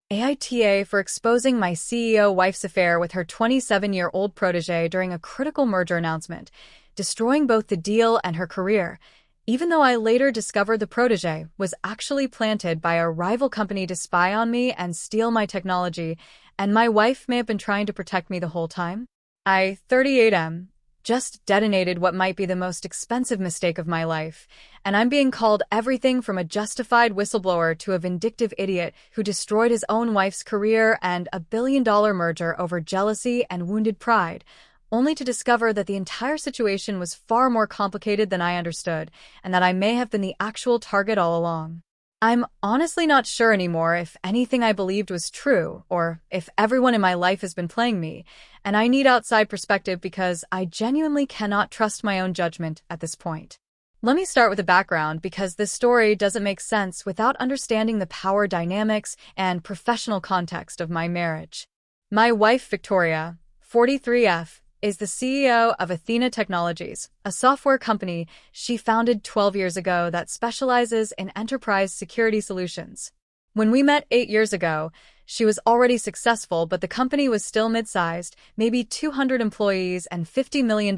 AITA for exposing my CEO wife's affair with her 27-year-old protégé during a critical merger announcement, destroying both the deal and her career, even though I later discovered the protégé was actually planted by a rival company to spy on me and steal my technology, and my wife may have been trying to protect me the whole time. I, 38M, just detonated what might be the most expensive mistake of my life, and I'm being called everything from a justified whistleblower to a vindictive idiot who destroyed his own wife's career and a billion-dollar merger over jealousy and wounded pride, only to discover that the entire situation was far more complicated than I understood, and that I may have been the actual target all along. I'm honestly not sure anymore if anything I believed was true, or if everyone in my life has been playing me, and I need outside perspective because I genuinely cannot trust my own judgment at this point. Let me start with a background because this story doesn't make sense without understanding the power dynamics and professional context of my marriage. My wife, Victoria, 43F, is the CEO of Athena Technologies, a software company she founded 12 years ago that specializes in enterprise security solutions. When we met 8 years ago, she was already successful, but the company was still mid-sized, maybe 200 employees and $50 million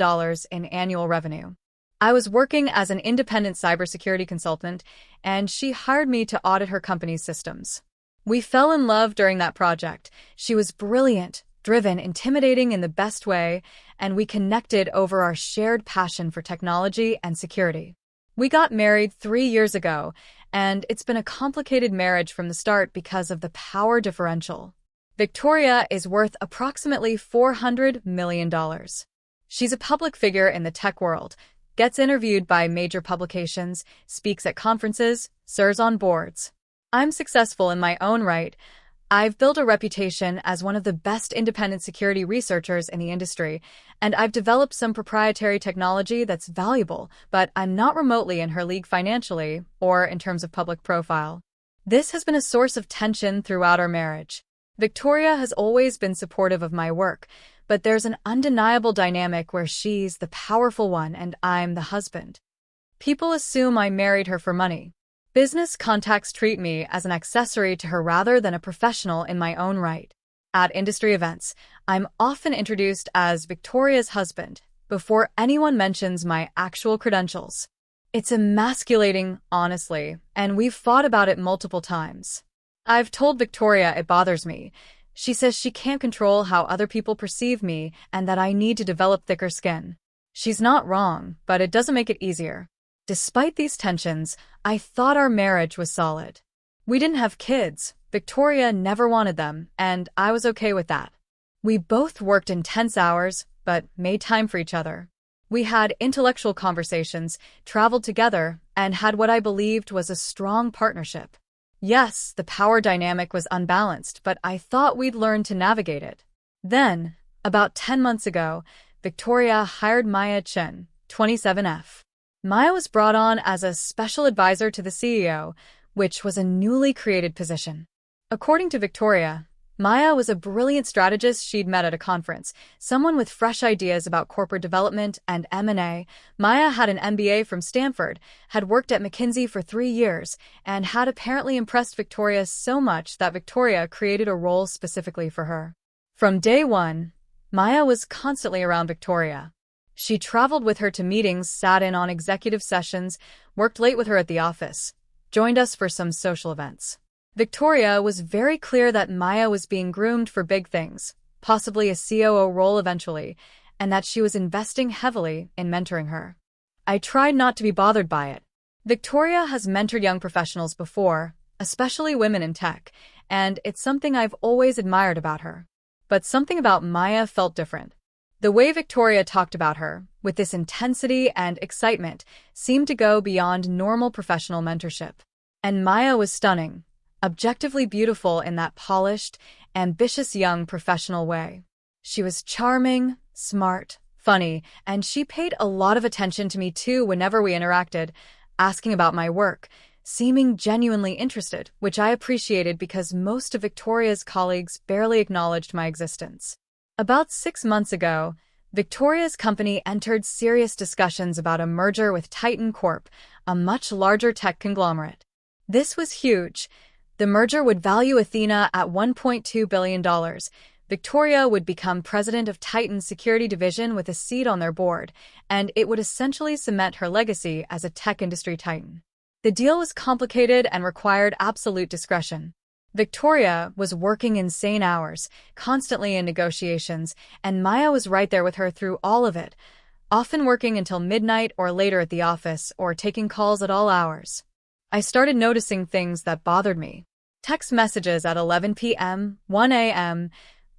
in annual revenue. I was working as an independent cybersecurity consultant, and she hired me to audit her company's systems. We fell in love during that project. She was brilliant, driven, intimidating in the best way, and we connected over our shared passion for technology and security. We got married 3 years ago, and it's been a complicated marriage from the start because of the power differential. Victoria is worth approximately $400 million. She's a public figure in the tech world, gets interviewed by major publications, speaks at conferences, serves on boards. I'm successful in my own right. I've built a reputation as one of the best independent security researchers in the industry, and I've developed some proprietary technology that's valuable, but I'm not remotely in her league financially or in terms of public profile. This has been a source of tension throughout our marriage. Victoria has always been supportive of my work, but there's an undeniable dynamic where she's the powerful one and I'm the husband. People assume I married her for money. Business contacts treat me as an accessory to her rather than a professional in my own right. At industry events, I'm often introduced as Victoria's husband before anyone mentions my actual credentials. It's emasculating, honestly, and we've fought about it multiple times. I've told Victoria it bothers me. She says she can't control how other people perceive me and that I need to develop thicker skin. She's not wrong, but it doesn't make it easier. Despite these tensions, I thought our marriage was solid. We didn't have kids, Victoria never wanted them, and I was okay with that. We both worked intense hours, but made time for each other. We had intellectual conversations, traveled together, and had what I believed was a strong partnership. Yes, the power dynamic was unbalanced, but I thought we'd learn to navigate it. Then, about 10 months ago, Victoria hired Maya Chen, 27F. Maya was brought on as a special advisor to the CEO, which was a newly created position. According to Victoria, Maya was a brilliant strategist she'd met at a conference, someone with fresh ideas about corporate development and M&A. Maya had an MBA from Stanford, had worked at McKinsey for 3 years, and had apparently impressed Victoria so much that Victoria created a role specifically for her. From day one, Maya was constantly around Victoria. She traveled with her to meetings, sat in on executive sessions, worked late with her at the office, joined us for some social events. Victoria was very clear that Maya was being groomed for big things, possibly a COO role eventually, and that she was investing heavily in mentoring her. I tried not to be bothered by it. Victoria has mentored young professionals before, especially women in tech, and it's something I've always admired about her. But something about Maya felt different. The way Victoria talked about her, with this intensity and excitement, seemed to go beyond normal professional mentorship. And Maya was stunning, objectively beautiful in that polished, ambitious young professional way. She was charming, smart, funny, and she paid a lot of attention to me too whenever we interacted, asking about my work, seeming genuinely interested, which I appreciated because most of Victoria's colleagues barely acknowledged my existence. About 6 months ago, Victoria's company entered serious discussions about a merger with Titan Corp, a much larger tech conglomerate. This was huge. The merger would value Athena at $1.2 billion. Victoria would become president of Titan's security division with a seat on their board, and it would essentially cement her legacy as a tech industry titan. The deal was complicated and required absolute discretion. Victoria was working insane hours, constantly in negotiations, and Maya was right there with her through all of it, often working until midnight or later at the office or taking calls at all hours. I started noticing things that bothered me. Text messages at 11 p.m., 1 a.m.,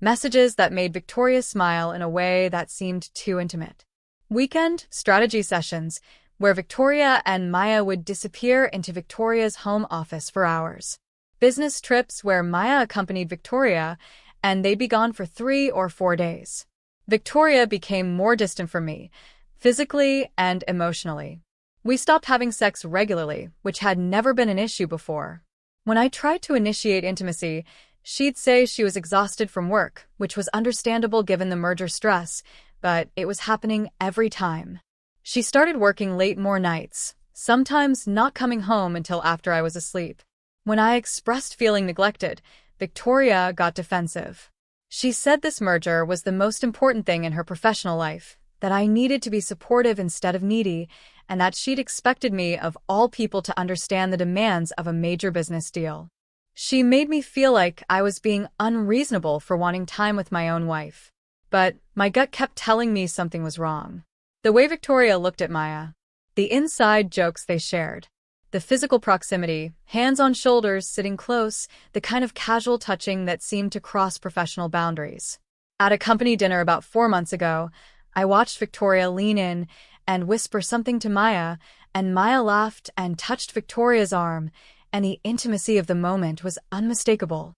messages that made Victoria smile in a way that seemed too intimate. Weekend strategy sessions, where Victoria and Maya would disappear into Victoria's home office for hours. Business trips where Maya accompanied Victoria, and they'd be gone for 3 or 4 days. Victoria became more distant from me, physically and emotionally. We stopped having sex regularly, which had never been an issue before. When I tried to initiate intimacy, she'd say she was exhausted from work, which was understandable given the merger stress, but it was happening every time. She started working late more nights, sometimes not coming home until after I was asleep. When I expressed feeling neglected, Victoria got defensive. She said this merger was the most important thing in her professional life, that I needed to be supportive instead of needy, and that she'd expected me of all people to understand the demands of a major business deal. She made me feel like I was being unreasonable for wanting time with my own wife. But my gut kept telling me something was wrong. The way Victoria looked at Maya, the inside jokes they shared, the physical proximity, hands on shoulders, sitting close, the kind of casual touching that seemed to cross professional boundaries. At a company dinner about 4 months ago, I watched Victoria lean in and whisper something to Maya, and Maya laughed and touched Victoria's arm, and the intimacy of the moment was unmistakable.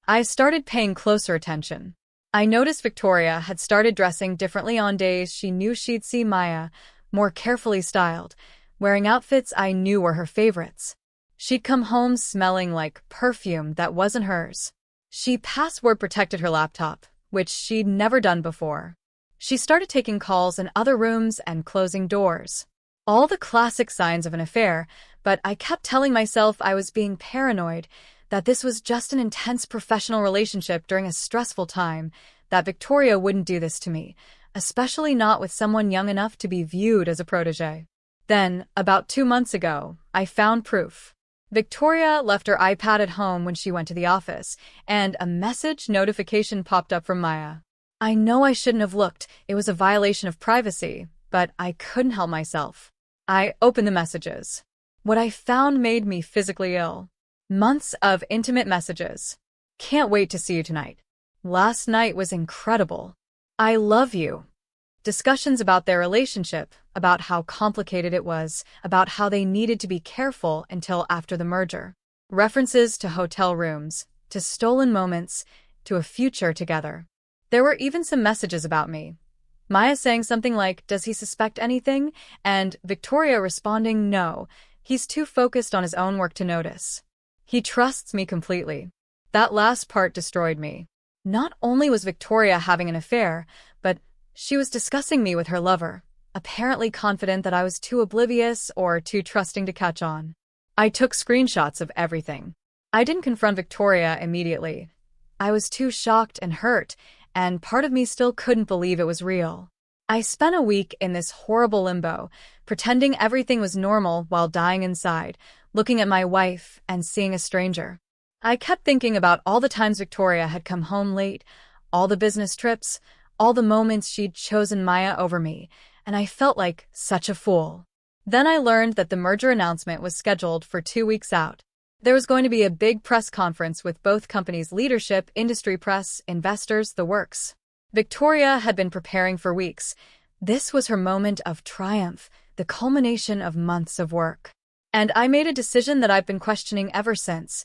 I started paying closer attention. I noticed Victoria had started dressing differently on days she knew she'd see Maya, more carefully styled, wearing outfits I knew were her favorites. She'd come home smelling like perfume that wasn't hers. She password-protected her laptop, which she'd never done before. She started taking calls in other rooms and closing doors. All the classic signs of an affair, but I kept telling myself I was being paranoid, that this was just an intense professional relationship during a stressful time, that Victoria wouldn't do this to me, especially not with someone young enough to be viewed as a protégé. Then, about 2 months ago, I found proof. Victoria left her iPad at home when she went to the office, and a message notification popped up from Maya. I know I shouldn't have looked, it was a violation of privacy, but I couldn't help myself. I opened the messages. What I found made me physically ill. Months of intimate messages. Can't wait to see you tonight. Last night was incredible. I love you. Discussions about their relationship, about how complicated it was, about how they needed to be careful until after the merger. References to hotel rooms, to stolen moments, to a future together. There were even some messages about me. Maya saying something like, "Does he suspect anything?" And Victoria responding, "No, he's too focused on his own work to notice. He trusts me completely." That last part destroyed me. Not only was Victoria having an affair, but she was discussing me with her lover, apparently confident that I was too oblivious or too trusting to catch on. I took screenshots of everything. I didn't confront Victoria immediately. I was too shocked and hurt, and part of me still couldn't believe it was real. I spent a week in this horrible limbo, pretending everything was normal while dying inside, looking at my wife and seeing a stranger. I kept thinking about all the times Victoria had come home late, all the business trips, all the moments she'd chosen Maya over me, and I felt like such a fool. Then I learned that the merger announcement was scheduled for 2 weeks out. There was going to be a big press conference with both companies' leadership, industry press, investors, the works. Victoria had been preparing for weeks. This was her moment of triumph, the culmination of months of work. And I made a decision that I've been questioning ever since.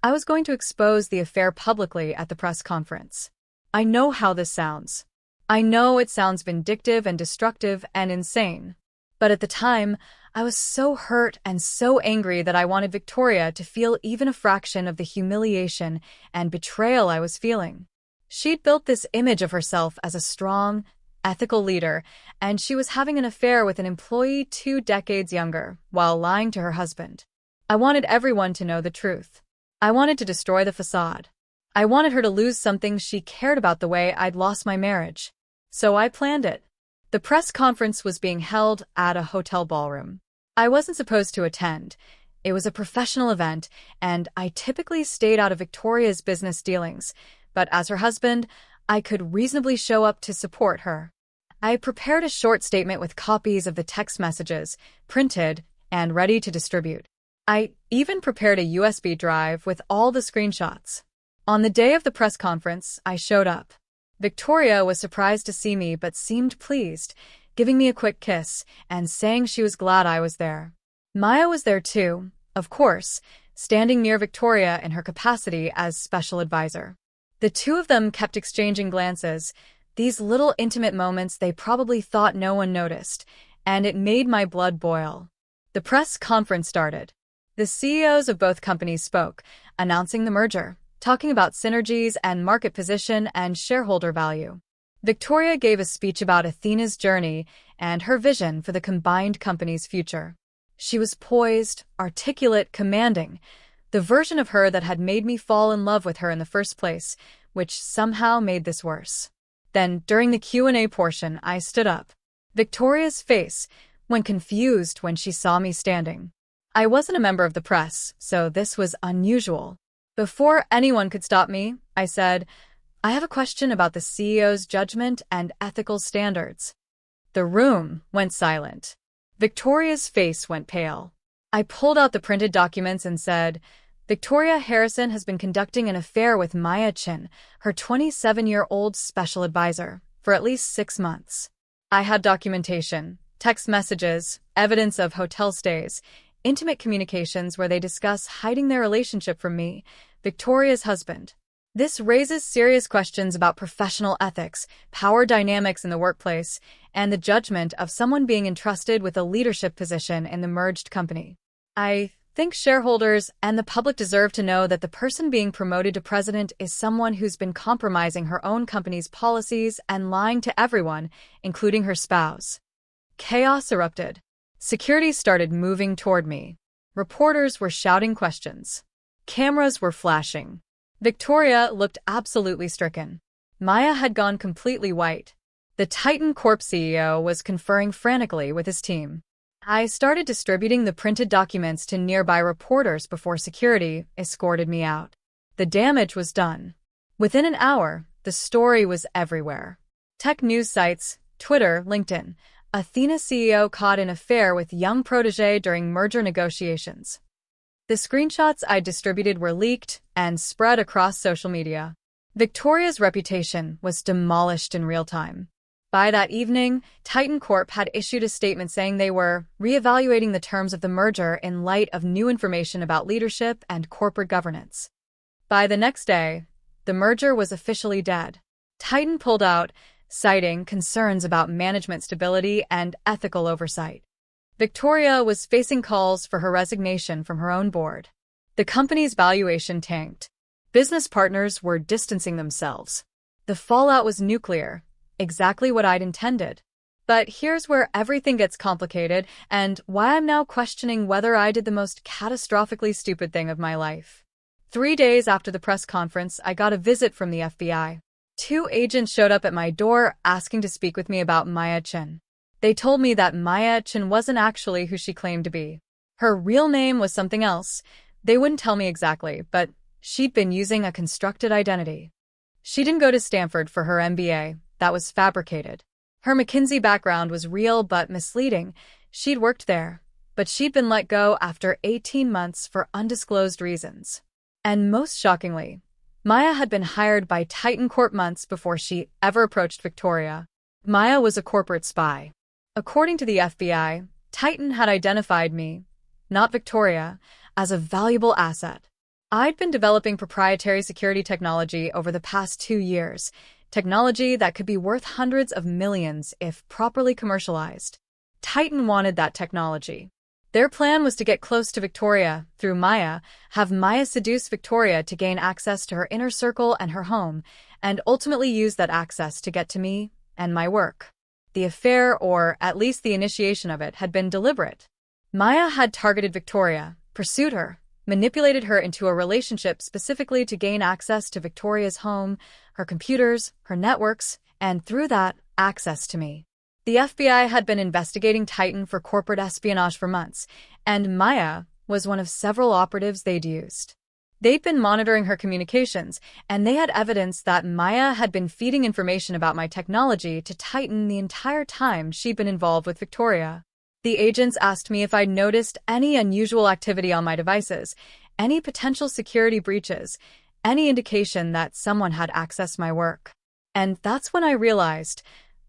I was going to expose the affair publicly at the press conference. I know how this sounds. I know it sounds vindictive and destructive and insane. But at the time, I was so hurt and so angry that I wanted Victoria to feel even a fraction of the humiliation and betrayal I was feeling. She'd built this image of herself as a strong, ethical leader, and she was having an affair with an employee 2 decades younger, while lying to her husband. I wanted everyone to know the truth. I wanted to destroy the facade. I wanted her to lose something she cared about the way I'd lost my marriage. So I planned it. The press conference was being held at a hotel ballroom. I wasn't supposed to attend. It was a professional event, and I typically stayed out of Victoria's business dealings, but as her husband, I could reasonably show up to support her. I prepared a short statement with copies of the text messages, printed and ready to distribute. I even prepared a USB drive with all the screenshots. On the day of the press conference, I showed up. Victoria was surprised to see me but seemed pleased, giving me a quick kiss and saying she was glad I was there. Maya was there too, of course, standing near Victoria in her capacity as special advisor. The two of them kept exchanging glances, these little intimate moments they probably thought no one noticed, and it made my blood boil. The press conference started. The CEOs of both companies spoke, announcing the merger, talking about synergies and market position and shareholder value. Victoria gave a speech about Athena's journey and her vision for the combined company's future. She was poised, articulate, commanding, the version of her that had made me fall in love with her in the first place, which somehow made this worse. Then, during the Q&A portion, I stood up. Victoria's face went confused when she saw me standing. I wasn't a member of the press, so this was unusual. Before anyone could stop me, I said, "I have a question about the CEO's judgment and ethical standards." The room went silent. Victoria's face went pale. I pulled out the printed documents and said, "Victoria Harrison has been conducting an affair with Maya Chin, her 27-year-old special advisor, for at least 6 months." I had documentation, text messages, evidence of hotel stays, intimate communications where they discuss hiding their relationship from me, Victoria's husband. This raises serious questions about professional ethics, power dynamics in the workplace, and the judgment of someone being entrusted with a leadership position in the merged company. I think shareholders and the public deserve to know that the person being promoted to president is someone who's been compromising her own company's policies and lying to everyone, including her spouse. Chaos erupted. Security started moving toward me. Reporters were shouting questions. Cameras were flashing. Victoria looked absolutely stricken. Maya had gone completely white. The Titan Corp CEO was conferring frantically with his team. I started distributing the printed documents to nearby reporters before security escorted me out. The damage was done. Within an hour, the story was everywhere. Tech news sites, Twitter, LinkedIn. Athena CEO caught in affair with young protégé during merger negotiations. The screenshots I distributed were leaked and spread across social media. Victoria's reputation was demolished in real time. By that evening, Titan Corp had issued a statement saying they were reevaluating the terms of the merger in light of new information about leadership and corporate governance. By the next day, the merger was officially dead. Titan pulled out, citing concerns about management stability and ethical oversight. Victoria was facing calls for her resignation from her own board. The company's valuation tanked. Business partners were distancing themselves. The fallout was nuclear, exactly what I'd intended. But here's where everything gets complicated and why I'm now questioning whether I did the most catastrophically stupid thing of my life. 3 days after the press conference, I got a visit from the FBI. 2 agents showed up at my door asking to speak with me about Maya Chin. They told me that Maya Chin wasn't actually who she claimed to be. Her real name was something else. They wouldn't tell me exactly, but she'd been using a constructed identity. She didn't go to Stanford for her MBA. That was fabricated. Her McKinsey background was real but misleading. She'd worked there, but she'd been let go after 18 months for undisclosed reasons. And most shockingly, Maya had been hired by Titan Corp months before she ever approached Victoria. Maya was a corporate spy. According to the FBI, Titan had identified me, not Victoria, as a valuable asset. I'd been developing proprietary security technology over the past 2 years, technology that could be worth hundreds of millions if properly commercialized. Titan wanted that technology. Their plan was to get close to Victoria through Maya, have Maya seduce Victoria to gain access to her inner circle and her home, and ultimately use that access to get to me and my work. The affair, or at least the initiation of it, had been deliberate. Maya had targeted Victoria, pursued her, manipulated her into a relationship specifically to gain access to Victoria's home, her computers, her networks, and through that, access to me. The FBI had been investigating Titan for corporate espionage for months, and Maya was one of several operatives they'd used. They'd been monitoring her communications, and they had evidence that Maya had been feeding information about my technology to Titan the entire time she'd been involved with Victoria. The agents asked me if I'd noticed any unusual activity on my devices, any potential security breaches, any indication that someone had accessed my work. And that's when I realized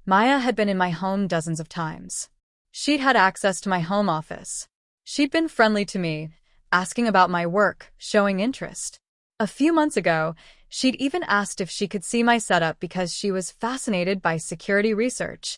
Maya had been in my home dozens of times. She'd had access to my home office. She'd been friendly to me, asking about my work, showing interest. A few months ago, she'd even asked if she could see my setup because she was fascinated by security research.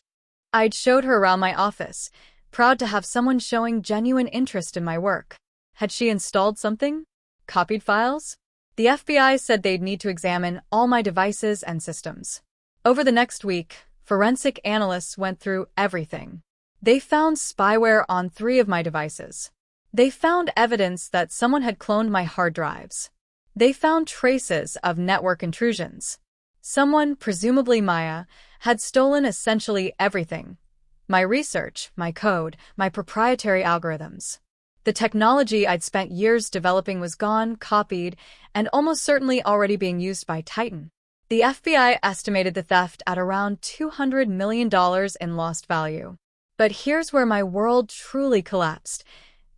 I'd showed her around my office, proud to have someone showing genuine interest in my work. Had she installed something? Copied files? The FBI said they'd need to examine all my devices and systems. Over the next week, forensic analysts went through everything. They found spyware on 3 of my devices. They found evidence that someone had cloned my hard drives. They found traces of network intrusions. Someone, presumably Maya, had stolen essentially everything. My research, my code, my proprietary algorithms. The technology I'd spent years developing was gone, copied, and almost certainly already being used by Titan. The FBI estimated the theft at around $200 million in lost value. But here's where my world truly collapsed.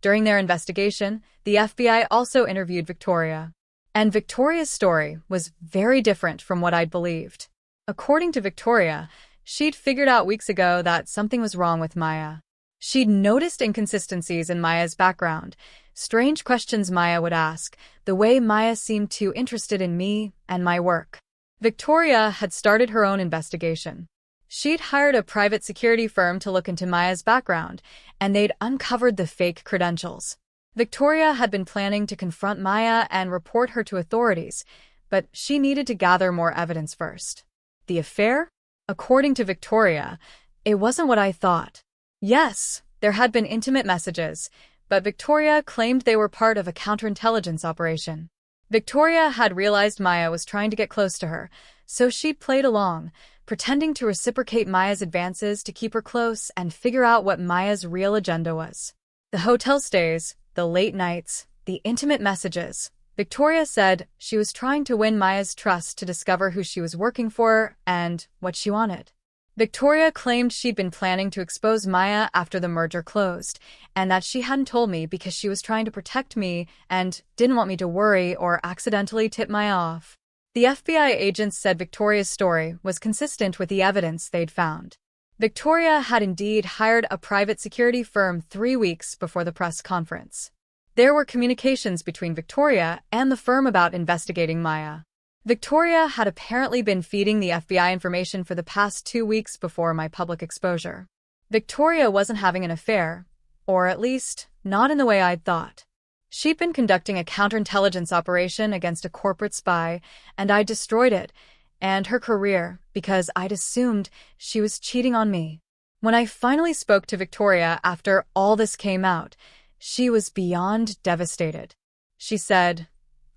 During their investigation, the FBI also interviewed Victoria. And Victoria's story was very different from what I'd believed. According to Victoria, she'd figured out weeks ago that something was wrong with Maya. She'd noticed inconsistencies in Maya's background, strange questions Maya would ask, the way Maya seemed too interested in me and my work. Victoria had started her own investigation. She'd hired a private security firm to look into Maya's background, and they'd uncovered the fake credentials. Victoria had been planning to confront Maya and report her to authorities, but she needed to gather more evidence first. The affair? According to Victoria, it wasn't what I thought. Yes, there had been intimate messages, but Victoria claimed they were part of a counterintelligence operation. Victoria had realized Maya was trying to get close to her, so she'd played along, pretending to reciprocate Maya's advances to keep her close and figure out what Maya's real agenda was. The hotel stays, the late nights, the intimate messages. Victoria said she was trying to win Maya's trust to discover who she was working for and what she wanted. Victoria claimed she'd been planning to expose Maya after the merger closed, and that she hadn't told me because she was trying to protect me and didn't want me to worry or accidentally tip Maya off. The FBI agents said Victoria's story was consistent with the evidence they'd found. Victoria had indeed hired a private security firm 3 weeks before the press conference. There were communications between Victoria and the firm about investigating Maya. Victoria had apparently been feeding the FBI information for the past 2 weeks before my public exposure. Victoria wasn't having an affair, or at least, not in the way I'd thought. She'd been conducting a counterintelligence operation against a corporate spy, and I destroyed it, and her career, because I'd assumed she was cheating on me. When I finally spoke to Victoria after all this came out, she was beyond devastated. She said,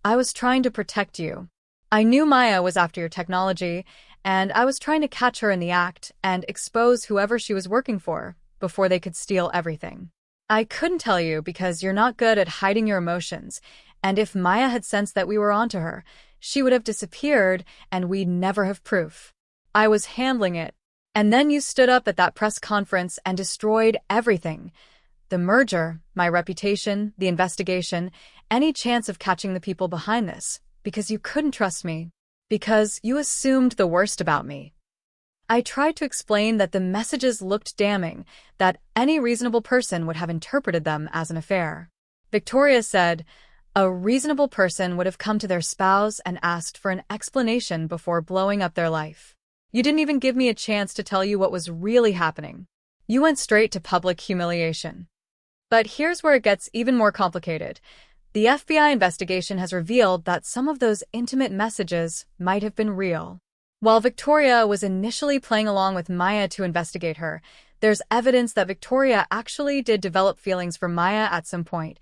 "I was trying to protect you. I knew Maya was after your technology, and I was trying to catch her in the act and expose whoever she was working for before they could steal everything. I couldn't tell you because you're not good at hiding your emotions, and if Maya had sensed that we were onto her, she would have disappeared and we'd never have proof. I was handling it, and then you stood up at that press conference and destroyed everything. The merger, my reputation, the investigation, any chance of catching the people behind this, because you couldn't trust me, because you assumed the worst about me." I tried to explain that the messages looked damning, that any reasonable person would have interpreted them as an affair. Victoria said, "A reasonable person would have come to their spouse and asked for an explanation before blowing up their life. You didn't even give me a chance to tell you what was really happening. You went straight to public humiliation." But here's where it gets even more complicated. The FBI investigation has revealed that some of those intimate messages might have been real. While Victoria was initially playing along with Maya to investigate her, there's evidence that Victoria actually did develop feelings for Maya at some point,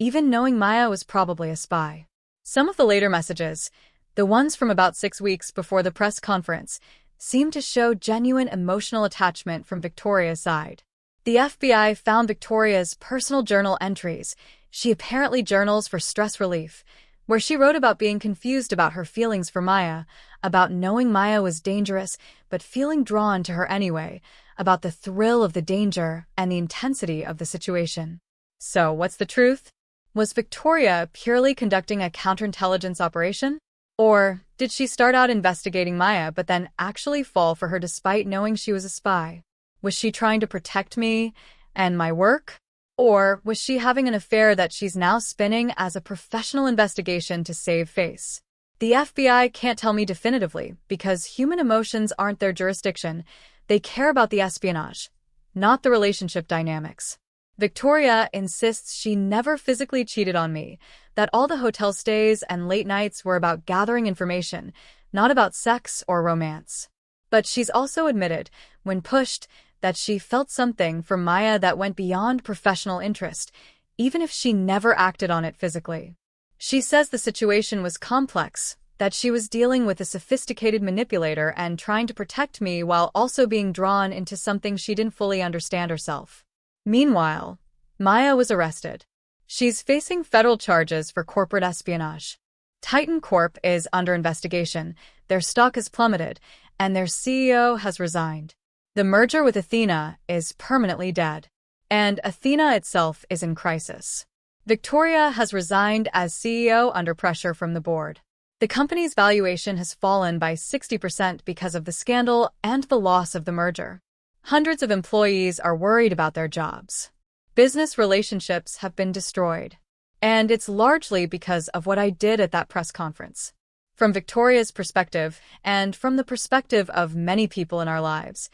even knowing Maya was probably a spy. Some of the later messages, the ones from about 6 weeks before the press conference, seemed to show genuine emotional attachment from Victoria's side. The FBI found Victoria's personal journal entries. She apparently journals for stress relief, where she wrote about being confused about her feelings for Maya, about knowing Maya was dangerous but feeling drawn to her anyway, about the thrill of the danger and the intensity of the situation. So, what's the truth? Was Victoria purely conducting a counterintelligence operation? Or did she start out investigating Maya but then actually fall for her despite knowing she was a spy? Was she trying to protect me and my work? Or was she having an affair that she's now spinning as a professional investigation to save face? The FBI can't tell me definitively because human emotions aren't their jurisdiction. They care about the espionage, not the relationship dynamics. Victoria insists she never physically cheated on me, that all the hotel stays and late nights were about gathering information, not about sex or romance. But she's also admitted, when pushed, that she felt something for Maya that went beyond professional interest, even if she never acted on it physically. She says the situation was complex, that she was dealing with a sophisticated manipulator and trying to protect me while also being drawn into something she didn't fully understand herself. Meanwhile, Maya was arrested. She's facing federal charges for corporate espionage. Titan Corp is under investigation, their stock has plummeted, and their CEO has resigned. The merger with Athena is permanently dead, and Athena itself is in crisis. Victoria has resigned as CEO under pressure from the board. The company's valuation has fallen by 60% because of the scandal and the loss of the merger. Hundreds of employees are worried about their jobs. Business relationships have been destroyed. And it's largely because of what I did at that press conference. From Victoria's perspective, and from the perspective of many people in our lives,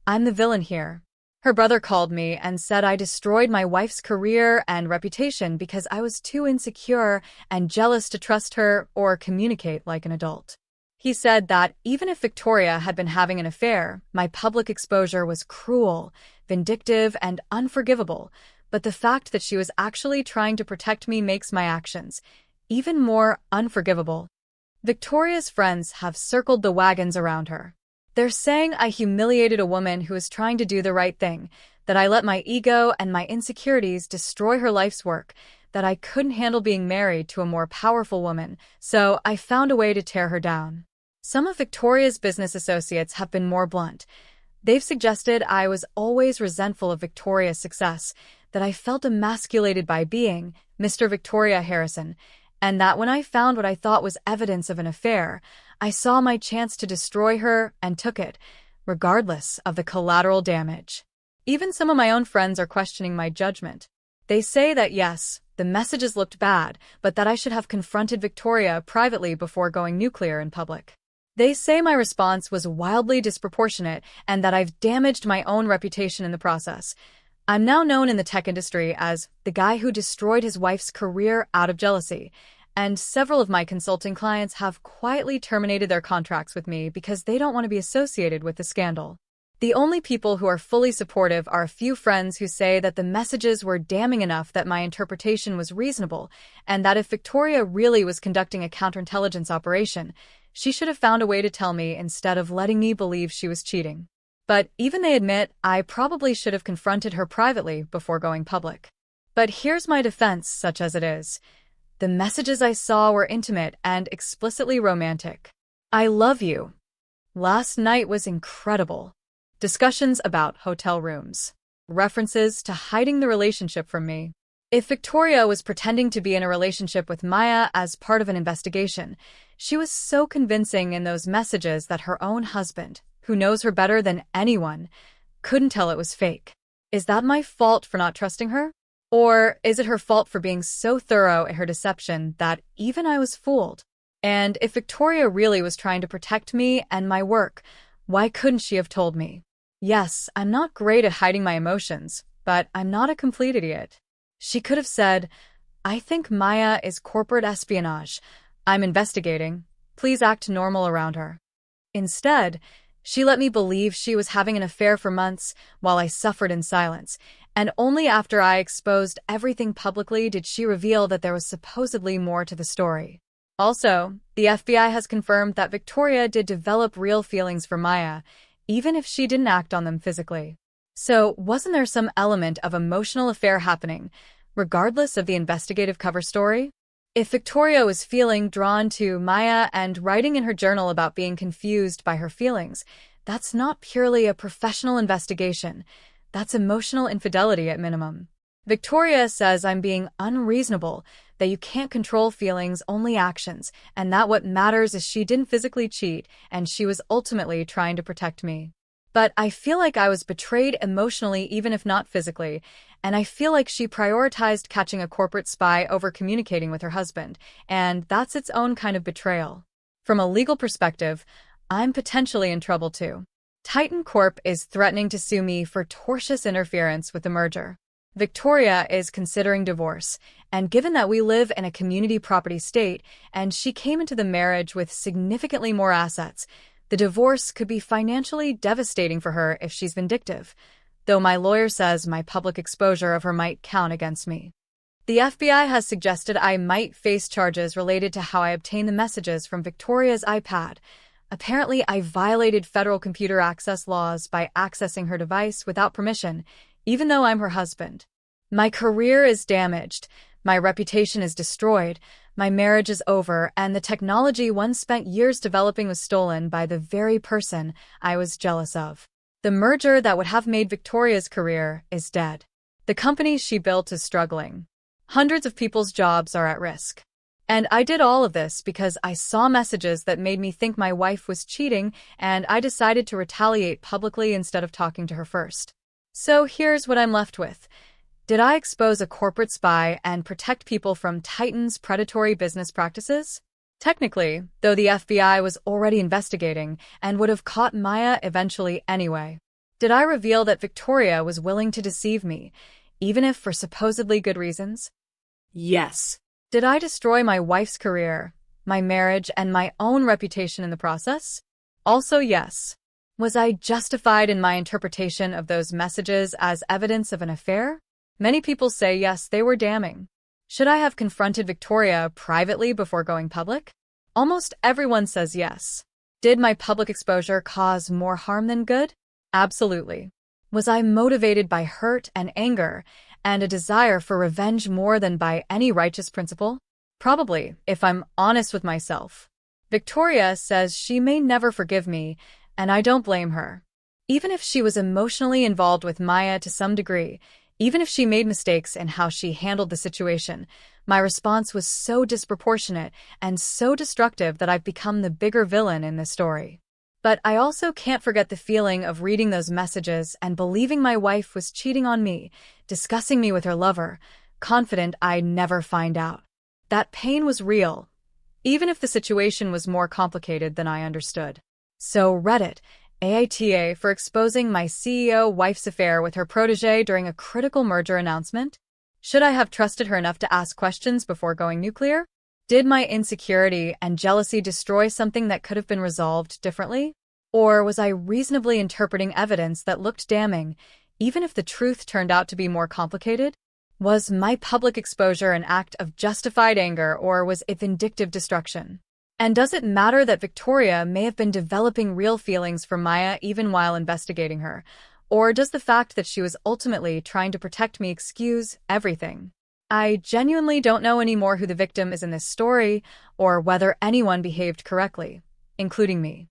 I'm the villain here. Her brother called me and said I destroyed my wife's career and reputation because I was too insecure and jealous to trust her or communicate like an adult. He said that even if Victoria had been having an affair, my public exposure was cruel, vindictive, and unforgivable, but the fact that she was actually trying to protect me makes my actions even more unforgivable. Victoria's friends have circled the wagons around her. They're saying I humiliated a woman who was trying to do the right thing, that I let my ego and my insecurities destroy her life's work, that I couldn't handle being married to a more powerful woman, so I found a way to tear her down. Some of Victoria's business associates have been more blunt. They've suggested I was always resentful of Victoria's success, that I felt emasculated by being Mr. Victoria Harrison, and that when I found what I thought was evidence of an affair, I saw my chance to destroy her and took it, regardless of the collateral damage. Even some of my own friends are questioning my judgment. They say that yes, the messages looked bad, but that I should have confronted Victoria privately before going nuclear in public. They say my response was wildly disproportionate and that I've damaged my own reputation in the process. I'm now known in the tech industry as the guy who destroyed his wife's career out of jealousy, and several of my consulting clients have quietly terminated their contracts with me because they don't want to be associated with the scandal. The only people who are fully supportive are a few friends who say that the messages were damning enough that my interpretation was reasonable, and that if Victoria really was conducting a counterintelligence operation, she should have found a way to tell me instead of letting me believe she was cheating. But even they admit I probably should have confronted her privately before going public. But here's my defense, such as it is. The messages I saw were intimate and explicitly romantic. I love you. Last night was incredible. Discussions about hotel rooms. References to hiding the relationship from me. If Victoria was pretending to be in a relationship with Maya as part of an investigation, she was so convincing in those messages that her own husband, who knows her better than anyone, couldn't tell it was fake. Is that my fault for not trusting her? Or is it her fault for being so thorough at her deception that even I was fooled? And if Victoria really was trying to protect me and my work, why couldn't she have told me? Yes, I'm not great at hiding my emotions, but I'm not a complete idiot. She could have said, I think Maya is corporate espionage. I'm investigating. Please act normal around her. Instead, she let me believe she was having an affair for months while I suffered in silence, And only after I exposed everything publicly did she reveal that there was supposedly more to the story. Also, the FBI has confirmed that Victoria did develop real feelings for Maya, even if she didn't act on them physically. So, wasn't there some element of emotional affair happening, regardless of the investigative cover story? If Victoria was feeling drawn to Maya and writing in her journal about being confused by her feelings, that's not purely a professional investigation. That's emotional infidelity at minimum. Victoria says I'm being unreasonable, that you can't control feelings, only actions, and that what matters is she didn't physically cheat and she was ultimately trying to protect me. But I feel like I was betrayed emotionally even if not physically, and I feel like she prioritized catching a corporate spy over communicating with her husband, and that's its own kind of betrayal. From a legal perspective, I'm potentially in trouble too. Titan Corp is threatening to sue me for tortious interference with the merger. Victoria is considering divorce, and given that we live in a community property state and she came into the marriage with significantly more assets, the divorce could be financially devastating for her if she's vindictive, though my lawyer says my public exposure of her might count against me. The FBI has suggested I might face charges related to how I obtained the messages from Victoria's iPad. Apparently, I violated federal computer access laws by accessing her device without permission, even though I'm her husband. My career is damaged, my reputation is destroyed, my marriage is over, and the technology one spent years developing was stolen by the very person I was jealous of. The merger that would have made Victoria's career is dead. The company she built is struggling. Hundreds of people's jobs are at risk. And I did all of this because I saw messages that made me think my wife was cheating, and I decided to retaliate publicly instead of talking to her first. So here's what I'm left with. Did I expose a corporate spy and protect people from Titan's predatory business practices? Technically, though the FBI was already investigating and would have caught Maya eventually anyway. Did I reveal that Victoria was willing to deceive me, even if for supposedly good reasons? Yes. Did I destroy my wife's career, my marriage, and my own reputation in the process? Also, yes. Was I justified in my interpretation of those messages as evidence of an affair? Many people say yes, they were damning. Should I have confronted Victoria privately before going public? Almost everyone says yes. Did my public exposure cause more harm than good? Absolutely. Was I motivated by hurt and anger and a desire for revenge more than by any righteous principle? Probably, if I'm honest with myself. Victoria says she may never forgive me, and I don't blame her. Even if she was emotionally involved with Maya to some degree, even if she made mistakes in how she handled the situation, my response was so disproportionate and so destructive that I've become the bigger villain in this story. But I also can't forget the feeling of reading those messages and believing my wife was cheating on me, discussing me with her lover, confident I'd never find out. That pain was real, even if the situation was more complicated than I understood. So Reddit, AITA for exposing my CEO wife's affair with her protégé during a critical merger announcement? Should I have trusted her enough to ask questions before going nuclear? Did my insecurity and jealousy destroy something that could have been resolved differently? Or was I reasonably interpreting evidence that looked damning, even if the truth turned out to be more complicated? Was my public exposure an act of justified anger, or was it vindictive destruction? And does it matter that Victoria may have been developing real feelings for Maya even while investigating her? Or does the fact that she was ultimately trying to protect me excuse everything? I genuinely don't know anymore who the victim is in this story, or whether anyone behaved correctly, including me.